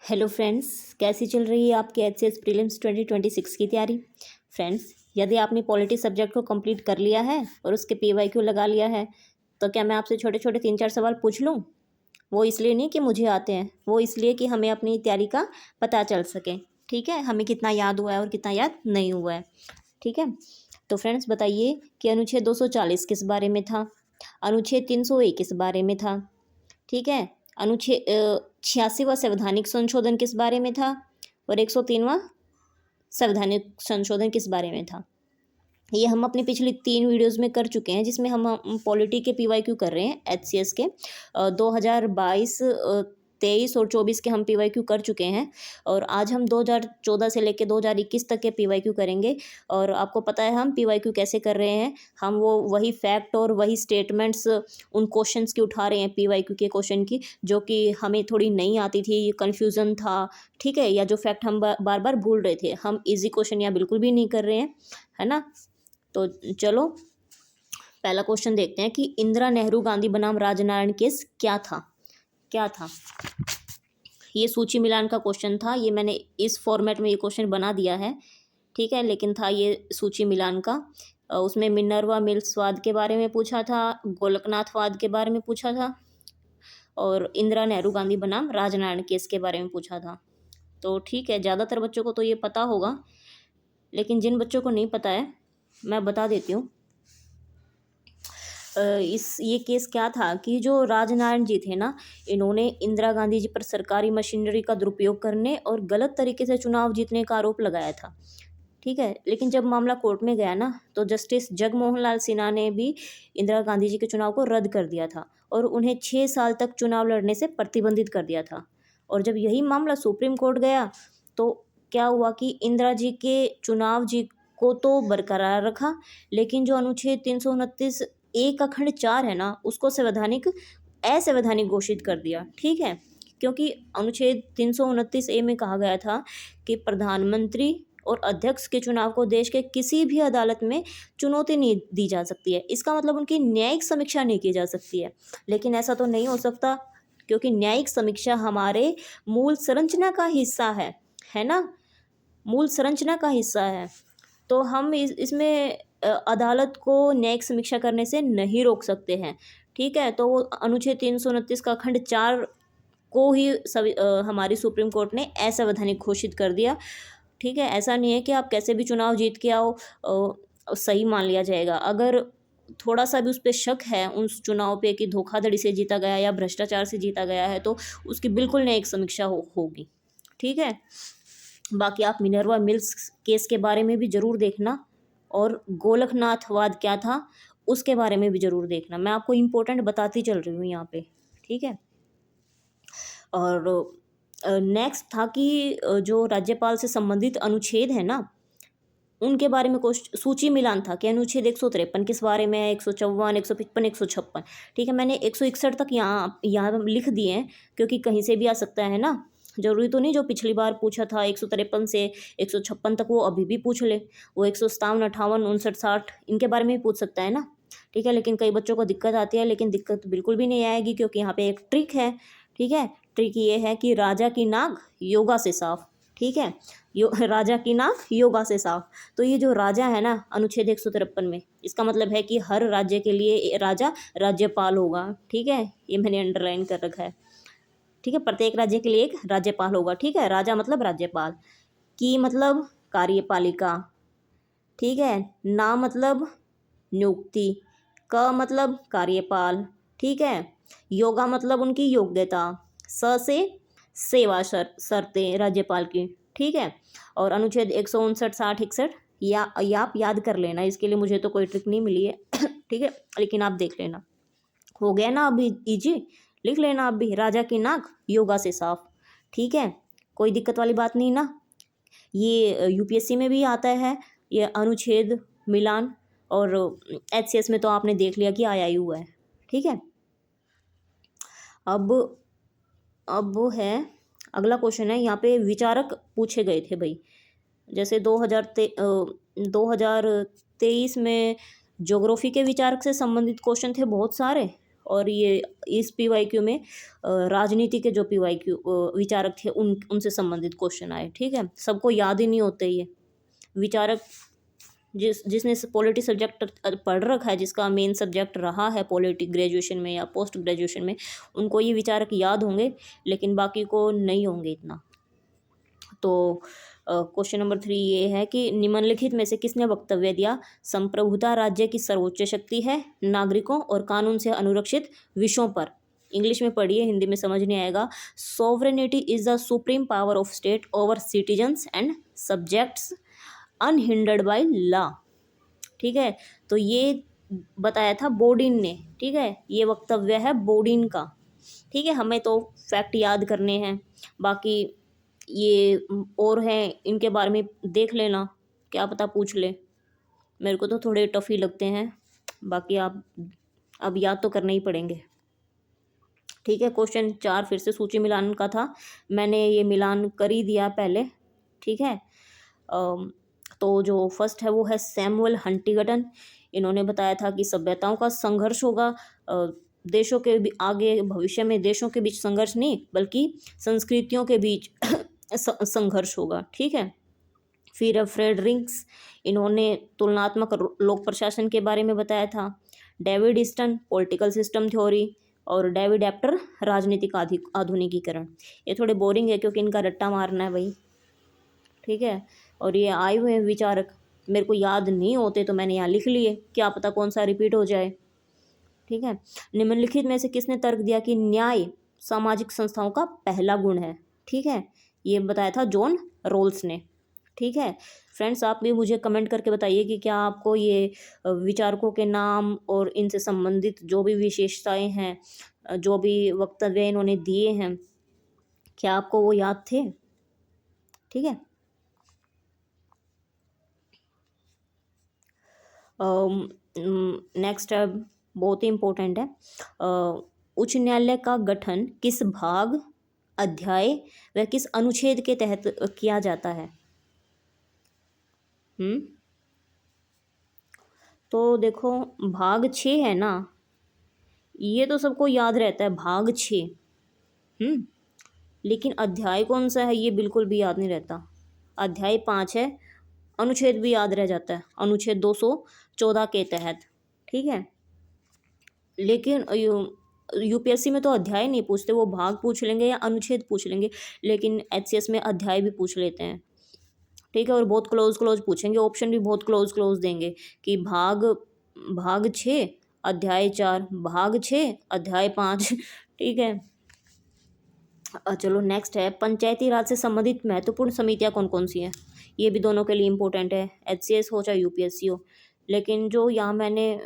Hello friends, कैसी चल रही है आपकी एचसीएस प्रीलिम्स 2026 की तैयारी। फ्रेंड्स, यदि आपने पॉलिटी सब्जेक्ट को कंप्लीट कर लिया है और उसके पीवाईक्यू लगा लिया है तो क्या मैं आपसे छोटे छोटे 3-4 सवाल पूछ लूँ। वो इसलिए नहीं कि मुझे आते हैं, वो इसलिए कि हमें अपनी तैयारी का पता चल सके। ठीक है, हमें कितना याद हुआ है और कितना याद नहीं हुआ है। ठीक है, तो फ्रेंड्स बताइए कि अनुच्छेद 240 किस बारे में था, अनुच्छेद 301 किस बारे में था। ठीक है, अनुच्छेद 86वां संवैधानिक संशोधन किस बारे में था और 103वां संवैधानिक संशोधन किस बारे में था। ये हम अपनी पिछली 3 वीडियोस में कर चुके हैं, जिसमें हम पॉलिटी के पीवाईक्यू कर रहे हैं एचसीएस के 2022, 23 और 24 के हम पीवाईक्यू कर चुके हैं। और आज हम 2014 से लेकर 2021 तक के पीवाईक्यू करेंगे। और आपको पता है हम पीवाईक्यू कैसे कर रहे हैं, हम वो वही फैक्ट और वही स्टेटमेंट्स उन क्वेश्चंस की उठा रहे हैं, पीवाईक्यू के क्वेश्चन की, जो कि हमें थोड़ी नहीं आती थी, कन्फ्यूज़न था। ठीक है, या जो फैक्ट हम बार बार भूल रहे थे। हम ईजी क्वेश्चन यहाँ बिल्कुल भी नहीं कर रहे हैं, है ना। तो चलो पहला क्वेश्चन देखते हैं कि इंदिरा नेहरू गांधी बनाम राजनारायण केस क्या था। क्या था ये सूची मिलान का क्वेश्चन था। ये मैंने इस फॉर्मेट में ये क्वेश्चन बना दिया है, ठीक है, लेकिन था ये सूची मिलान का। उसमें मिनर्वा मिल्स वाद के बारे में पूछा था, गोलकनाथ वाद के बारे में पूछा था और इंदिरा नेहरू गांधी बनाम राजनारायण केस के बारे में पूछा था। तो ठीक है, ज़्यादातर बच्चों को तो ये पता होगा, लेकिन जिन बच्चों को नहीं पता है मैं बता देती हूँ। ये केस क्या था कि जो राजनारायण जी थे ना, इन्होंने इंदिरा गांधी जी पर सरकारी मशीनरी का दुरुपयोग करने और गलत तरीके से चुनाव जीतने का आरोप लगाया था। ठीक है, लेकिन जब मामला कोर्ट में गया ना, तो जस्टिस जगमोहन लाल सिन्हा ने भी इंदिरा गांधी जी के चुनाव को रद्द कर दिया था और उन्हें 6 साल तक चुनाव लड़ने से प्रतिबंधित कर दिया था। और जब यही मामला सुप्रीम कोर्ट गया तो क्या हुआ कि इंदिरा जी के चुनाव जी को तो बरकरार रखा, लेकिन जो अनुच्छेद 329 ए का खंड 4 है ना, उसको संवैधानिक असंवैधानिक घोषित कर दिया। ठीक है, क्योंकि अनुच्छेद 329 ए में कहा गया था कि प्रधानमंत्री और अध्यक्ष के चुनाव को देश के किसी भी अदालत में चुनौती नहीं दी जा सकती है। इसका मतलब उनकी न्यायिक समीक्षा नहीं की जा सकती है। लेकिन ऐसा तो नहीं हो सकता, क्योंकि न्यायिक समीक्षा हमारे मूल संरचना का हिस्सा है ना, मूल संरचना का हिस्सा है। तो हम इसमें अदालत को न्यायिक समीक्षा करने से नहीं रोक सकते हैं। ठीक है, तो वो अनुच्छेद 329 का खंड 4 को ही हमारी सुप्रीम कोर्ट ने असंवैधानिक घोषित कर दिया। ठीक है, ऐसा नहीं है कि आप कैसे भी चुनाव जीत के आओ सही मान लिया जाएगा। अगर थोड़ा सा भी उस पर शक है, उस चुनाव पे, कि धोखाधड़ी से जीता गया या भ्रष्टाचार से जीता गया है, तो उसकी बिल्कुल न्यायिक समीक्षा होगी। ठीक है, बाकी आप मिनर्वा मिल्स केस के बारे में भी ज़रूर देखना और गोलकनाथ वाद क्या था उसके बारे में भी ज़रूर देखना। मैं आपको इम्पोर्टेंट बताती चल रही हूँ यहाँ पे। ठीक है, और नेक्स्ट था कि जो राज्यपाल से संबंधित अनुच्छेद है ना, उनके बारे में सूची मिलान था कि अनुच्छेद 153 किस बारे में है, 154, 155, 156। ठीक है, मैंने 161 तक यहाँ लिख दिए हैं, क्योंकि कहीं से भी आ सकता है ना। जरूरी तो नहीं जो पिछली बार पूछा था 153 से 156 तक वो अभी भी पूछ ले। वो 157, 58, 59, 60 इनके बारे में भी पूछ सकता है ना। ठीक है, लेकिन कई बच्चों को दिक्कत आती है, लेकिन दिक्कत बिल्कुल भी नहीं आएगी, क्योंकि यहाँ पे एक ट्रिक है। ठीक है, ट्रिक ये है कि राजा की नाक योगा से साफ। ठीक है, राजा की नाक योगा से साफ। तो ये जो राजा है ना अनुच्छेद 153 में, इसका मतलब है कि हर राज्य के लिए राजा राज्यपाल होगा। ठीक है, ये मैंने अंडरलाइन कर रखा है। ठीक है, प्रत्येक राज्य के लिए एक राज्यपाल होगा। ठीक है, राजा मतलब राज्यपाल, की मतलब कार्यपालिका। ठीक है, ना मतलब नियुक्ति, क मतलब कार्यपाल। ठीक है, योगा मतलब उनकी योग्यता, स से सेवा शर्तें राज्यपाल की। ठीक है, और अनुच्छेद 159, 60, 61 या आप याद कर लेना, इसके लिए मुझे तो कोई ट्रिक नहीं मिली है। ठीक है, लेकिन आप देख लेना। हो गया ना अभी इजी, लिख लेना आप भी, राजा की नाक योगा से साफ। ठीक है, कोई दिक्कत वाली बात नहीं ना। ये यूपीएससी में भी आता है ये अनुच्छेद मिलान, और एचसीएस में तो आपने देख लिया कि आया ही हुआ है। ठीक है, अब वो है अगला क्वेश्चन है। यहाँ पे विचारक पूछे गए थे भाई, जैसे 2023 में ज्योग्राफी के विचारक से संबंधित क्वेश्चन थे बहुत सारे, और ये इस पीवाईक्यू में राजनीति के जो पीवाईक्यू विचारक थे उनसे संबंधित क्वेश्चन आए। ठीक है, सबको याद ही नहीं होते ये विचारक। जिसने पॉलिटी सब्जेक्ट पढ़ रखा है, जिसका मेन सब्जेक्ट रहा है पॉलिटी ग्रेजुएशन में या पोस्ट ग्रेजुएशन में, उनको ये विचारक याद होंगे, लेकिन बाकी को नहीं होंगे इतना। तो क्वेश्चन नंबर 3 ये है कि निम्नलिखित में से किसने वक्तव्य दिया, संप्रभुता राज्य की सर्वोच्च शक्ति है, नागरिकों और कानून से अनुरक्षित विषयों पर। इंग्लिश में पढ़िए, हिंदी में समझ नहीं आएगा। Sovereignty is the supreme power of state over citizens and subjects unhindered by law. ठीक है, तो ये बताया था बोर्डिन ने। ठीक है, ये वक्तव्य है बोर्डिन का। ठीक है, हमें तो फैक्ट याद करने हैं, बाकी ये और हैं, इनके बारे में देख लेना, क्या पता पूछ ले। मेरे को तो थोड़े टफ ही लगते हैं, बाकी आप अब याद तो करने ही पड़ेंगे। ठीक है, क्वेश्चन 4 फिर से सूची मिलान का था, मैंने ये मिलान कर ही दिया पहले। ठीक है, तो जो फर्स्ट है वो है सैमुअल हंटिंगटन। इन्होंने बताया था कि सभ्यताओं का संघर्ष होगा, देशों के आगे भविष्य में देशों के बीच संघर्ष नहीं, बल्कि संस्कृतियों के बीच संघर्ष होगा। ठीक है, फिर फ्रेडरिक्स, इन्होंने तुलनात्मक लोक प्रशासन के बारे में बताया था। David Easton political system theory, और डेविड एप्टर राजनीतिक आधुनिकीकरण। ये थोड़े बोरिंग है क्योंकि इनका रट्टा मारना है भाई। ठीक है, और ये आए हुए विचारक मेरे को याद नहीं होते तो मैंने यहाँ लिख लिए, क्या पता कौन सा रिपीट हो जाए। ठीक है, निम्नलिखित में से किसने तर्क दिया कि न्याय सामाजिक संस्थाओं का पहला गुण है। ठीक है, ये बताया था जॉन रोल्स ने। ठीक है फ्रेंड्स, आप भी मुझे कमेंट करके बताइए कि क्या आपको ये विचारकों के नाम और इनसे संबंधित जो भी विशेषताएं हैं, जो भी वक्तव्य इन्होंने दिए हैं, क्या आपको वो याद थे। ठीक है, नेक्स्ट है, बहुत ही इम्पोर्टेंट है, उच्च न्यायालय का गठन किस भाग, अध्याय व किस अनुच्छेद के तहत किया जाता है। तो देखो, भाग 6 है ना, ये तो सबको याद रहता है, भाग 6। लेकिन अध्याय कौन सा है ये बिल्कुल भी याद नहीं रहता। अध्याय 5 है, अनुच्छेद भी याद रह जाता है, अनुच्छेद 214 के तहत। ठीक है, लेकिन यूपीएससी में तो अध्याय नहीं पूछते, वो भाग पूछ लेंगे या अनुच्छेद पूछ लेंगे, लेकिन एचसीएस में अध्याय भी पूछ लेते हैं। ठीक है, और बहुत क्लोज पूछेंगे, ऑप्शन भी बहुत क्लोज देंगे कि भाग 6 अध्याय 4, भाग 6 अध्याय 5। ठीक है, चलो नेक्स्ट है, पंचायती राज से संबंधित महत्वपूर्ण समितियां कौन कौन सी हैं। ये भी दोनों के लिए इम्पोर्टेंट है, एचसीएस हो चाहे यूपीएससी हो। लेकिन जो यहाँ मैंने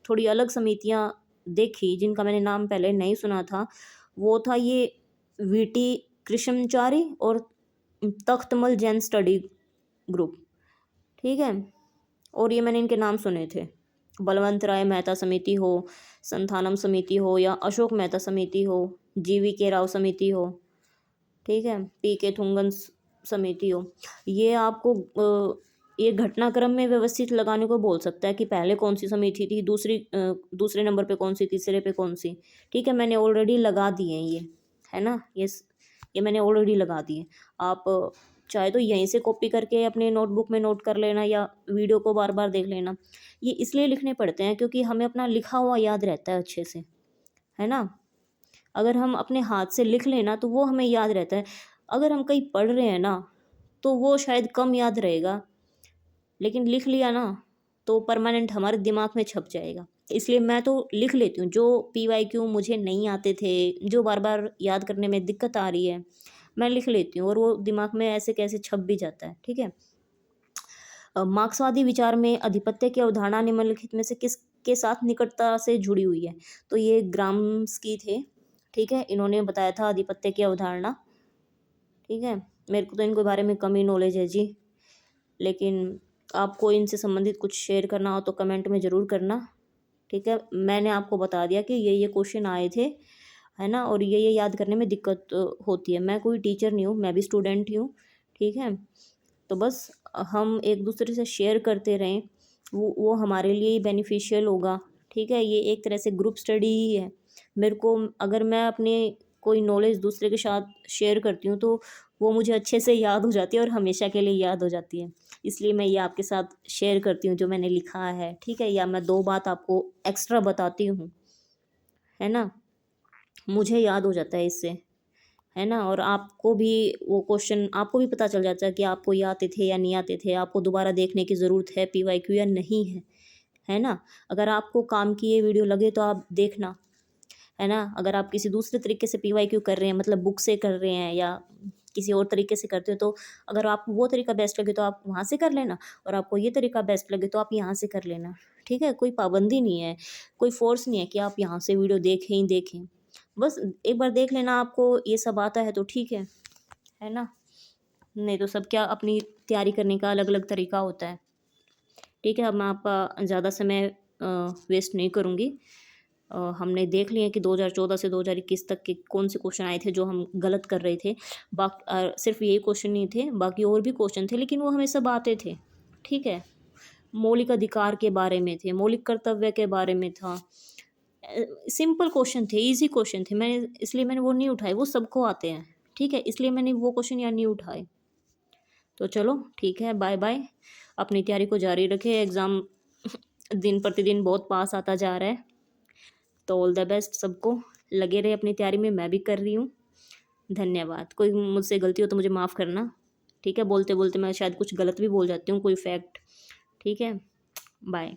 थोड़ी अलग समितियां देखी, जिनका मैंने नाम पहले नहीं सुना था, वो था ये वीटी कृष्णचारी और तख्तमल जैन स्टडी ग्रुप। ठीक है, और ये मैंने इनके नाम सुने थे, बलवंत राय मेहता समिति हो, संथानम समिति हो, या अशोक मेहता समिति हो, जीवी के राव समिति हो। ठीक है, पी के थुंगन समिति हो। ये आपको ये घटनाक्रम में व्यवस्थित लगाने को बोल सकता है कि पहले कौन सी समिति थी, दूसरे नंबर पे कौन सी, तीसरे पे कौन सी। ठीक है, मैंने ऑलरेडी लगा दिए हैं, ये है ना, ये मैंने ऑलरेडी लगा दिए। आप चाहे तो यहीं से कॉपी करके अपने नोटबुक में नोट कर लेना, या वीडियो को बार बार देख लेना। ये इसलिए लिखने पड़ते हैं क्योंकि हमें अपना लिखा हुआ याद रहता है अच्छे से, है ना। अगर हम अपने हाथ से लिख लेना तो वो हमें याद रहता है, अगर हम कहीं पढ़ रहे हैं ना तो वो शायद कम याद रहेगा, लेकिन लिख लिया ना तो परमानेंट हमारे दिमाग में छप जाएगा। इसलिए मैं तो लिख लेती हूँ, जो पीवाईक्यू मुझे नहीं आते थे, जो बार बार याद करने में दिक्कत आ रही है, मैं लिख लेती हूँ और वो दिमाग में ऐसे कैसे छप भी जाता है। ठीक है, मार्क्सवादी विचार में अधिपत्य की अवधारणा निम्नलिखित में से किसके साथ निकटता से जुड़ी हुई है। तो ये ग्राम्स्की थे। ठीक है, इन्होंने बताया था अधिपत्य की अवधारणा। ठीक है, मेरे को तो इनके बारे में कम ही नॉलेज है जी, लेकिन आपको इनसे संबंधित कुछ शेयर करना हो तो कमेंट में ज़रूर करना। ठीक है, मैंने आपको बता दिया कि ये क्वेश्चन आए थे, है ना, और ये याद करने में दिक्कत होती है। मैं कोई टीचर नहीं हूँ, मैं भी स्टूडेंट ही हूँ। ठीक है, तो बस हम एक दूसरे से शेयर करते रहें, वो हमारे लिए ही बेनिफिशियल होगा। ठीक है, ये एक तरह से ग्रुप स्टडी ही है। मेरे को अगर मैं अपने कोई नॉलेज दूसरे के साथ शेयर करती हूँ तो वो मुझे अच्छे से याद हो जाती है और हमेशा के लिए याद हो जाती है। इसलिए मैं ये आपके साथ शेयर करती हूँ जो मैंने लिखा है, ठीक है? या मैं 2 बात आपको एक्स्ट्रा बताती हूँ, है ना? मुझे याद हो जाता है इससे, है ना? और आपको भी वो क्वेश्चन आपको भी पता चल जाता है कि आपको ये आते थे या नहीं आते थे, आपको दोबारा देखने की ज़रूरत है पीवाईक्यू या नहीं है ना? अगर आपको काम की ये वीडियो लगे तो आप देखना, है ना? अगर आप किसी दूसरे तरीके से पीवाईक्यू कर रहे हैं, मतलब बुक से कर रहे हैं या किसी और तरीके से करते हो, तो अगर आपको वो तरीका बेस्ट लगे तो आप वहाँ से कर लेना, और आपको ये तरीका बेस्ट लगे तो आप यहाँ से कर लेना, ठीक है? कोई पाबंदी नहीं है, कोई फ़ोर्स नहीं है कि आप यहाँ से वीडियो देखें ही देखें। बस एक बार देख लेना, आपको ये सब आता है तो ठीक है ना? नहीं तो सब क्या, अपनी तैयारी करने का अलग-अलग तरीका होता है। ठीक है, अब मैं आपका ज़्यादा समय वेस्ट नहीं करूँगी। हमने देख लिए कि 2014 से 2021 तक के कौन से क्वेश्चन आए थे जो हम गलत कर रहे थे। सिर्फ यही क्वेश्चन नहीं थे, बाकी और भी क्वेश्चन थे, लेकिन वो हमें सब आते थे। ठीक है, मौलिक अधिकार के बारे में थे, मौलिक कर्तव्य के बारे में था। सिंपल क्वेश्चन थे, इजी क्वेश्चन थे, मैंने वो नहीं उठाए, वो सबको आते हैं। ठीक है, इसलिए मैंने वो क्वेश्चन यहाँ नहीं उठाए। तो चलो ठीक है, बाय बाय। अपनी तैयारी को जारी रखें, एग्ज़ाम दिन प्रतिदिन बहुत पास आता जा रहा है। तो ऑल द बेस्ट सबको, लगे रहे अपनी तैयारी में, मैं भी कर रही हूँ। धन्यवाद। कोई मुझसे गलती हो तो मुझे माफ़ करना, ठीक है? बोलते बोलते मैं शायद कुछ गलत भी बोल जाती हूँ, कोई फैक्ट। ठीक है, बाय।